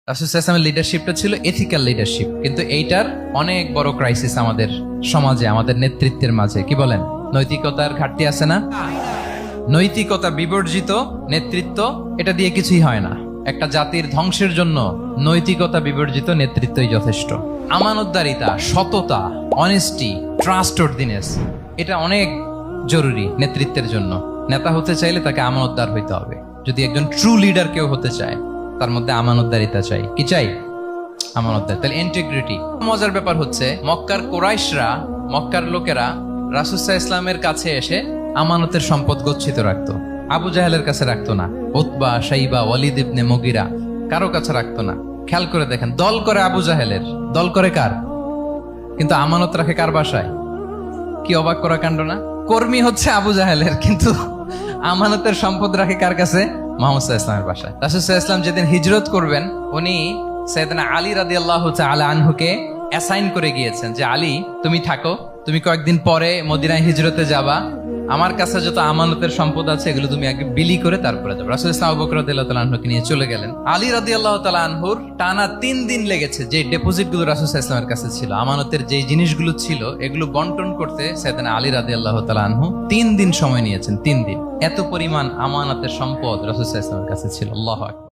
রাসূল সাল্লাল্লাহু আলাইহি ওয়াসাল্লামের লিডারশিপটা ছিল এথিক্যাল লিডারশিপ, কিন্তু এইটার অনেক বড় ক্রাইসিস আমাদের সমাজে, আমাদের নেতৃত্বের মাঝে। কি বলেন? নৈতিকতার ঘাটতি আছে না? নৈতিকতা বিবর্জিত নেতৃত্ব, এটা দিয়ে কিছুই হয় না। একটা জাতির ধ্বংসের জন্য নৈতিকতা বিবর্জিত নেতৃত্বই যথেষ্ট। আমানতদারিতা, সততা, অনেস্টি, ট্রাস্টওয়ার্দিনেস, এটা অনেক জরুরি নেতৃত্বের জন্য। নেতা হতে চাইলে তাকে আমানতদার হইতে হবে। যদি একজন ট্রু লিডার কেউ হতে চায়, তার মধ্যে আমানতদারিতা চাই। কি চাই? আমানতদার, তাহলে ইন্টিগ্রিটি। মজার ব্যাপার হচ্ছে, মক্কার কুরাইশরা, মক্কার লোকেরা রাসূল সাল্লাল্লাহু আলাইহি ওয়াসাল্লামের কাছে এসে আমানতের সম্পদ গচ্ছিত রাখতো। আবু জাহেলের কাছে রাখতো না, উতবা, শাইবা, ওয়ালিদ ইবনে মুগিরা, কারো কাছে রাখতো না। খেয়াল করে দেখেন, দল করে আবু জাহেলের, দল করে কার? কিন্তু আমানত রাখে কার বাসায়? কি অবাক করা কাণ্ড না? কর্মী হচ্ছে আবু জাহেলের, কিন্তু আমানতের সম্পদ রাখে কার কাছে? মুহাম্মদ সাল্লাল্লাহু আলাইহি ওয়াসাল্লামের বাসায়। রাসূল সাল্লাল্লাহু আলাইহি ওয়াসাল্লাম যেদিন হিজরত করবেন, উনি সাইয়েদনা আলী রাদিয়াল্লাহু তাআলা আনহুকে অ্যাসাইন করে গিয়েছেন যে, আলী তুমি থাকো, তুমি কয়েকদিন পরে মদিনায় হিজরতে যাবা, আমার কাছে যত আমানতের সম্পদ আছে এগুলো তুমি আগে বিলি করে তারপরে যাবে। রাসূল সাল্লাল্লাহু আবু বকর রাদিয়াল্লাহু তাআলা আনহুকে নিয়ে চলে গেলেন। আলী রাদিয়াল্লাহু তাআলা আনহুর টানা 3 দিন লেগেছে যে ডিপোজিট গুলো রাসূল সাল্লাল্লাহু আলাইহি ওয়াসাল্লামের কাছে ছিল, আমানতের যে জিনিসগুলো ছিল, এগুলো বন্টন করতে সাইয়েদনা আলী রাদিয়াল্লাহু তাআলা আনহু 3 দিন সময় নিয়েছেন। 3 দিন। এত পরিমাণ আমানতের সম্পদ রাসূল সাল্লাল্লাহু আলাইহি ওয়াসাল্লামের কাছে ছিল। আল্লাহু আকবার।